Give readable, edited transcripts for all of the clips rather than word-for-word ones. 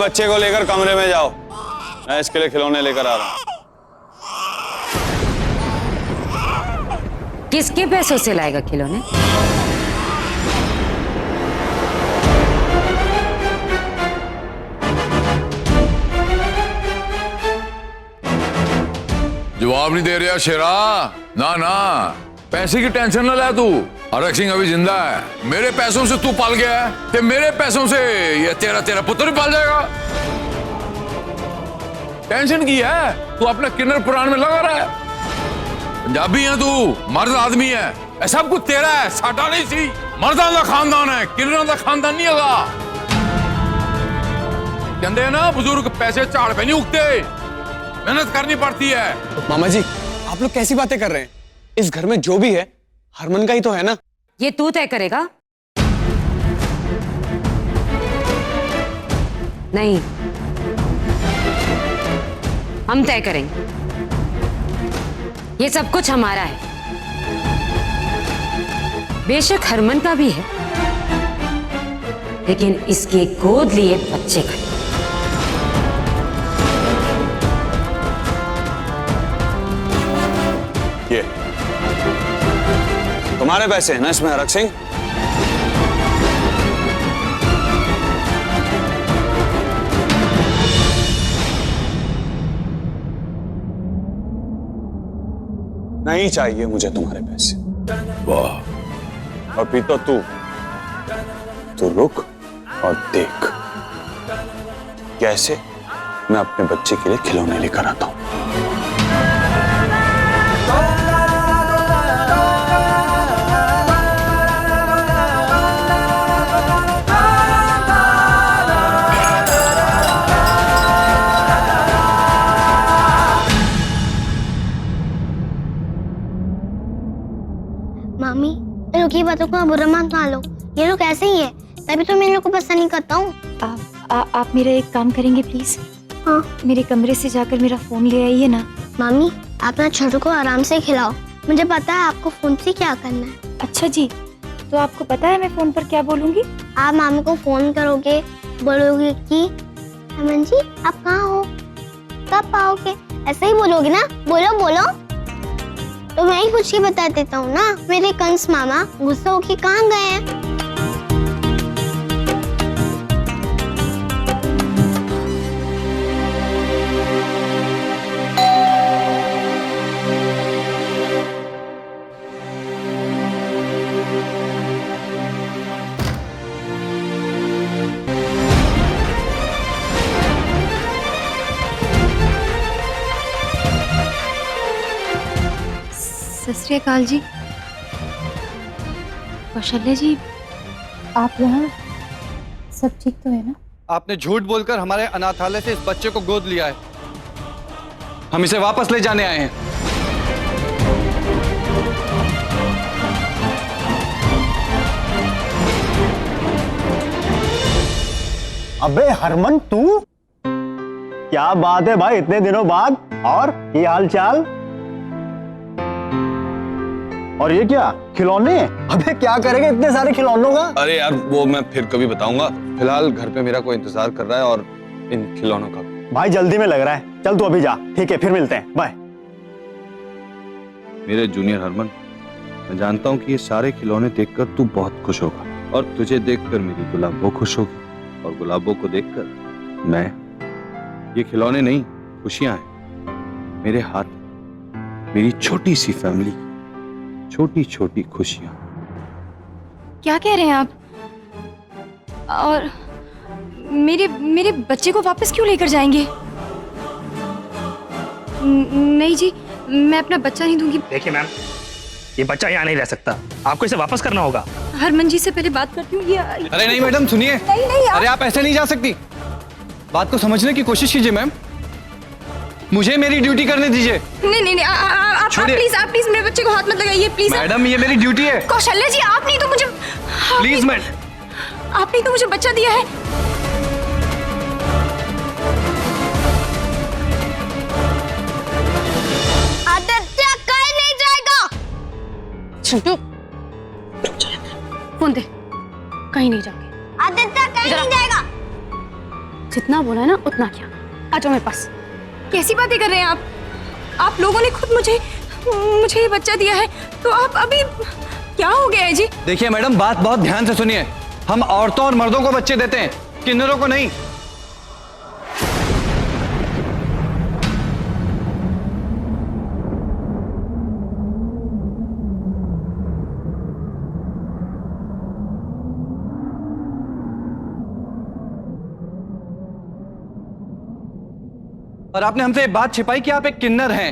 बच्चे को लेकर कमरे में जाओ, मैं इसके लिए खिलौने लेकर आ रहा हूँ। किसके पैसों से लाएगा खिलौने? जवाब नहीं दे रहा शेरा। ना ना, पैसे की टेंशन ना ले तू। हरक सिंह अभी जिंदा है। मेरे पैसों से तू पाल गया है, ते मेरे पैसों से ये तेरा पुत्र भी पाल जाएगा। टेंशन की है? तू अपने किन्नर पुराण में लगा रहा है। पंजाबी है तू, मर्द आदमी है, सब कुछ तेरा है, साडा नहीं सी। मर्दां दा खानदान है, किन्नरां दा खानदान नहीं होगा। कहते हैं ना बुजुर्ग, पैसे झाड़ पे नहीं उगते, मेहनत करनी पड़ती है। मामा जी, आप लोग कैसी बातें कर रहे हैं? इस घर में जो भी है हरमन का ही तो है ना। ये तू तय करेगा? नहीं, हम तय करेंगे। ये सब कुछ हमारा है, बेशक हरमन का भी है, लेकिन इसके गोद लिए बच्चे का। ये तुम्हारे पैसे हैं ना इसमें हरक सिंह? नहीं चाहिए मुझे तुम्हारे पैसे। वाह। अभी तो तू रुक और देख कैसे मैं अपने बच्चे के लिए खिलौने लेकर आता हूं। मामी, ये लोग की बातों को बुरा मत मान लो। ये लोग ऐसे ही है, तभी तो मैं इन लोग को पसंद नहीं करता हूँ। आप मेरा एक काम करेंगे प्लीज? हाँ। मेरे कमरे से जाकर मेरा फोन ले आइए ना। मामी, आप ना छोटू को आराम से खिलाओ। मुझे पता है आपको फोन से क्या करना है। अच्छा जी, तो आपको पता है मैं फोन पर क्या बोलूंगी? आप मामी को फोन करोगे, बोलोगे कि अमन जी आप कहाँ हो, कब आओगे, ऐसा ही बोलोगे ना? बोलो बोलो। तो मैं ही पूछ के बता देता हूँ ना। मेरे कंस मामा गुस्सा होके कहाँ गए हैं? सत श्री अकाल जी। कौशल्या जी, आप यहाँ सब ठीक तो है ना? आपने झूठ बोलकर हमारे अनाथालय से इस बच्चे को गोद लिया है। हम इसे वापस ले जाने आए हैं। अबे हरमन, तू? क्या बात है भाई, इतने दिनों बाद। और ये हाल चाल? और ये क्या खिलौने? अबे क्या करेंगे इतने सारे खिलौनों का? अरे यार वो मैं फिर कभी बताऊंगा। फिलहाल घर पे मेरा कोई इंतजार कर रहा है और इन खिलौनों का। भाई जल्दी में लग रहा है, चल तू अभी जा। ठीक है, फिर मिलते हैं, बाय। मेरे जूनियर हरमन, मैं जानता हूँ कि ये सारे खिलौने देखकर तू बहुत खुश होगा और तुझे देखकर मेरी गुलाबो खुश होगी और गुलाबो को देखकर मैं। ये खिलौने नहीं, खुशियां हैं मेरे हाथ, मेरी छोटी सी फैमिली, छोटी छोटी खुशियां। क्या कह रहे हैं आप? और मेरे बच्चे को वापस क्यों लेकर जाएंगे? नहीं जी, मैं अपना बच्चा नहीं दूंगी। देखिए मैम, ये बच्चा यहाँ नहीं रह सकता, आपको इसे वापस करना होगा। हरमन जी से पहले बात करती हूँ। अरे नहीं मैडम, सुनिए। नहीं अरे आप ऐसे नहीं जा सकती, बात को समझने की कोशिश कीजिए मैम। मुझे मेरी ड्यूटी करने दीजिए। नहीं, आप प्लीज मेरे बच्चे को हाथ मत लगाइए प्लीज। मैडम ये मेरी ड्यूटी है। कौशल्या जी, आप नहीं तो मुझे प्लीज मैम, आपने तो मुझे बच्चा दिया है। आदित्य कहीं नहीं जाएगा। छोटू फोन दे, कहीं नहीं जाओगे। आदित्य कहीं नहीं जाएगा। जितना बोला है ना उतना क्या। आ जाओ मेरे पास। कैसी बातें कर रहे हैं आप लोगों ने खुद मुझे ये बच्चा दिया है, तो आप अभी क्या हो गया है जी? देखिए मैडम, बात बहुत ध्यान से सुनिए। हम औरतों और मर्दों को बच्चे देते हैं, किन्नरों को नहीं। और आपने हमसे ये बात छिपाई कि आप एक किन्नर हैं।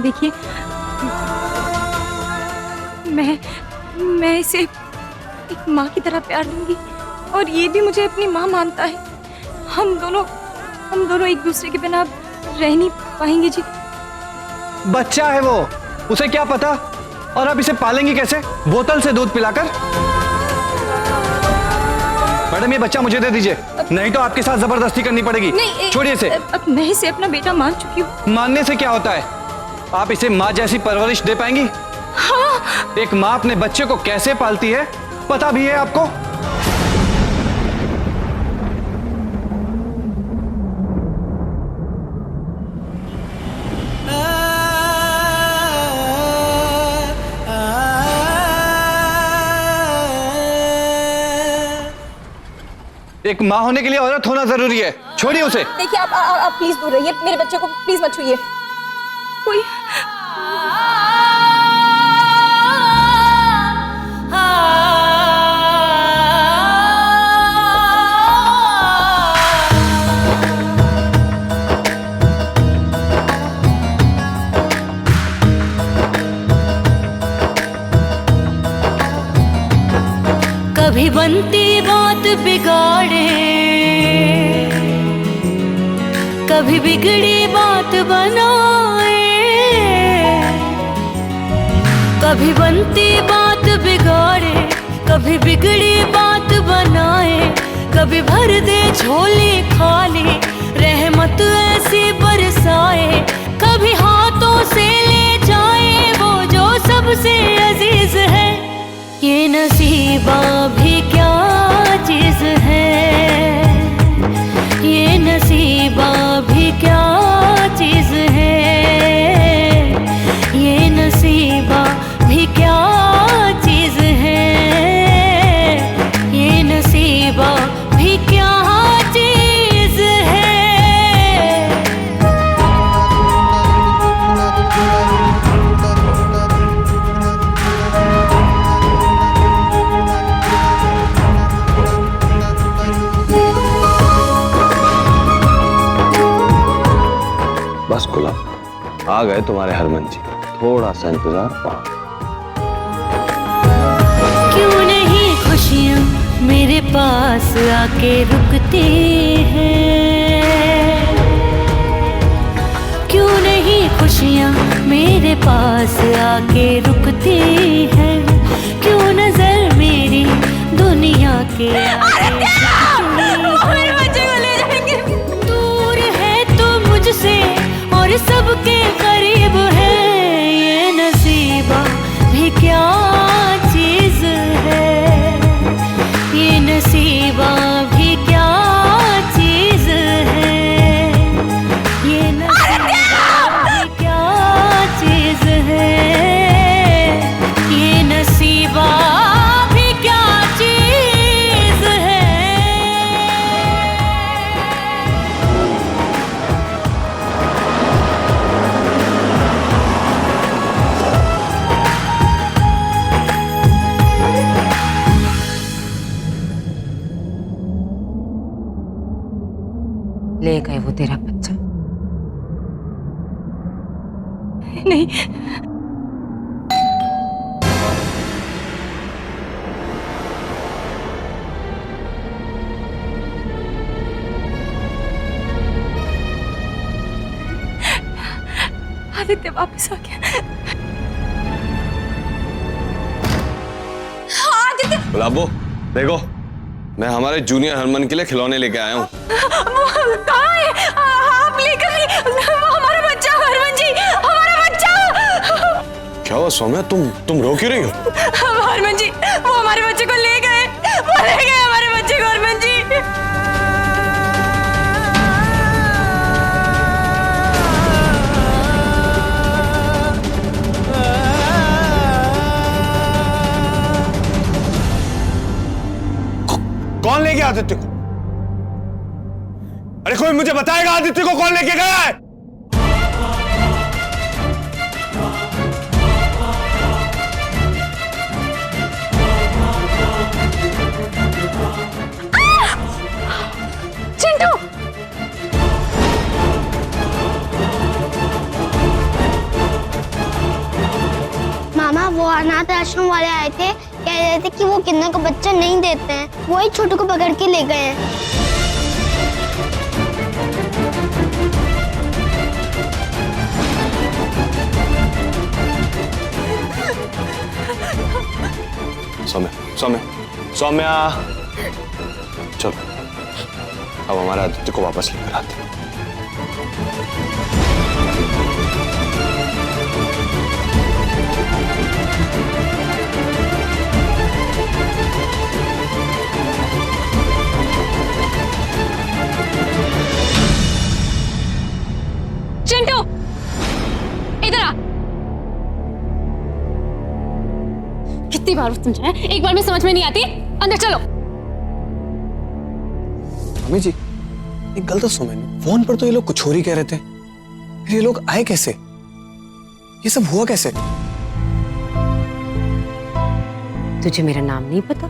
देखिए, मैं इसे एक माँ की तरह प्यार दूंगी और ये भी मुझे अपनी माँ मानता है। हम दोनों एक दूसरे के बिना रह नहीं पाएंगे जी। बच्चा है वो, उसे क्या पता। और आप इसे पालेंगी कैसे? बोतल से दूध पिलाकर? मैडम, ये बच्चा मुझे दे दीजिए, नहीं तो आपके साथ जबरदस्ती करनी पड़ेगी। नहीं, छोड़िए इसे। अब मैं इसे अपना बेटा मान चुकी हूँ। मानने से क्या होता है? आप इसे माँ जैसी परवरिश दे पाएंगी? हाँ। एक माँ अपने बच्चे को कैसे पालती है पता भी है आपको? एक माँ होने के लिए औरत होना जरूरी है। छोड़िए उसे। देखिए, आप प्लीज दूर रहिए, मेरे बच्चे को प्लीज मत छूइए। कोई कभी बनती बात बिगाड़े, कभी बिगड़ी बात बनाए, कभी बनती बात बिगाड़े, कभी बिगड़ी बात बनाए, कभी भर दे झोली खाली, रहमत ऐसी बरसाए, कभी हाथों से ले जाए वो जो सबसे अजीज है। ये नसीबा भी क्या चीज है, ये नसीबा भी क्या चीज है, ये नसीबा भी क्या चीज है, ये नसीबा भी क्या चीज है। बस गुलाब, आ गए तुम्हारे हरमन जी, थोड़ा सा इंतजार पाओ। क्यों नहीं खुशियाँ मेरे पास आके रुकती हैं, क्यों नहीं खुशियाँ मेरे पास आके रुकती हैं, क्यों नजर मेरी दुनिया के दूर है तो मुझसे और सबके करीब है। ये नसीबा भी क्या चीज है, ये नसीबा भी क्या चीज है, ये नसीबा भी क्या चीज है, ये नसीबा भी क्या चीज है। ले गए वो तेरा बच्चा। नहीं, आदित्य वापस आ गया। आदित्य, गुलाबो, देखो, मैं हमारे जूनियर हरमन के लिए खिलौने लेके आया हूँ। कहाँ है? आप लेकर नहीं, हमारा बच्चा हरमन जी, हमारा बच्चा। क्या हुआ सौम्या, तुम रो क्यों रही हो? हरमन जी, वो हमारे बच्चे को ले गए, वो ले गए हमारे बच्चे को हरमन जी। कौन ले गया आदित्य को? अरे कोई मुझे बताएगा आदित्य को कौन लेके गया है? चिंटू, मामा वो अनाथ आश्रम वाले आए थे, कह रहे थे कि वो किन्नर को बच्चा नहीं देते हैं, वही छोटू को पकड़ के ले गए हैं। सौम्या, सौम्या, सौम्या, चलो अब हमारे आदित्य को वापस लेकर आते हैं। चिंटू, इधर आ। कितनी बार समझाया, एक बार में समझ में नहीं आती। अंदर चलो। मम्मी जी, एक गल तो सुनो मैंने, फोन पर तो ये लोग कुछ और ही कह रहे थे, फिर ये लोग आए कैसे? ये सब हुआ कैसे? तुझे मेरा नाम नहीं पता?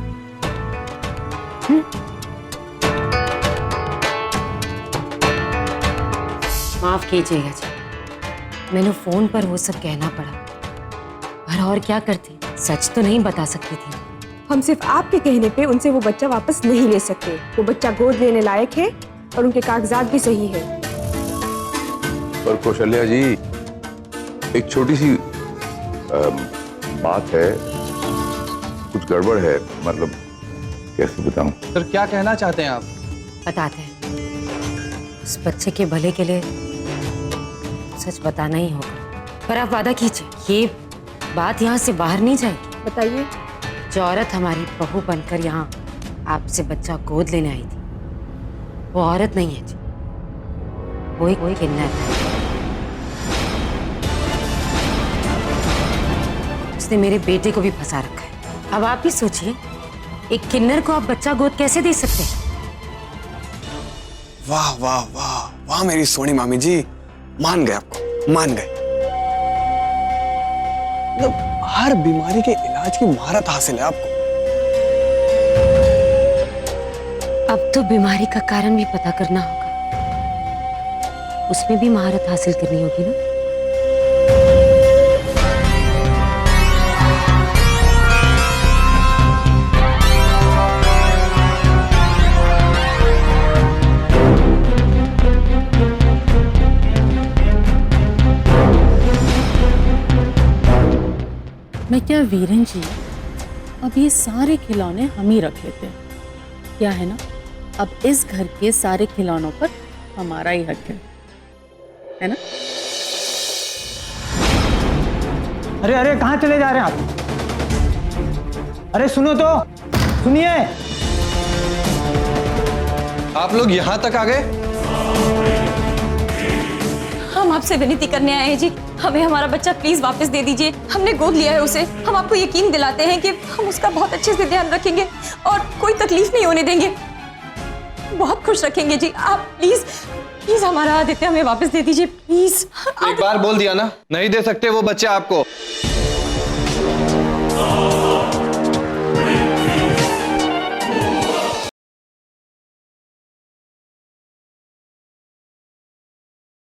माफ कीजिएगा जी, मैंने फोन पर वो सब कहना पड़ा, पर और क्या करती, सच तो नहीं बता सकती थी। हम सिर्फ आपके कहने पे उनसे वो बच्चा वापस नहीं ले सकते। वो बच्चा गोद लेने लायक है और उनके कागजात भी सही है। पर कौशल्या जी, एक छोटी सी बात है, कुछ गड़बड़ है, मतलब कैसे बताऊं? सर क्या कहना चाहते हैं आप? बताते हैं, उस बच्चे के भले के लिए सच बताना ही होगा, पर आप वादा कीजिए ये बात यहाँ से बाहर नहीं जाएगी। बताइए। जो औरत हमारी बहू बनकर यहाँ आपसे बच्चा गोद लेने आई थी, वो औरत नहीं है जी, कोई किन्नर है। उसने मेरे बेटे को भी फंसा रखा है। अब आप ही सोचिए, एक किन्नर को आप बच्चा गोद कैसे दे सकते हैं? वाह वाह वाह वाह मेरी सोनी मामी जी, मान गए आपको, मान गए। मतलब हर बीमारी के इलाज की महारत हासिल है आपको। अब तो बीमारी का कारण भी पता करना होगा, उसमें भी महारत हासिल करनी होगी ना। मैं क्या वीरन जी, अब ये सारे खिलौने हम ही रख लेते हैं, क्या है ना? अब इस घर के सारे खिलौनों पर हमारा ही हक है ना? अरे अरे कहाँ चले जा रहे हैं आप? अरे सुनो तो, सुनिए। आप लोग यहाँ तक आ गए? हम आपसे विनती करने आए हैं जी, हमें हमारा बच्चा प्लीज वापस दे दीजिए। हमने गोद लिया है उसे, हम आपको यकीन दिलाते हैं कि हम उसका बहुत अच्छे से ध्यान रखेंगे और कोई तकलीफ नहीं होने देंगे, बहुत खुश रखेंगे जी। आप प्लीज प्लीज हमारा आदित्य हमें वापस दे दीजिए, प्लीज। एक बार बोल दिया ना, नहीं दे सकते वो बच्चा आपको।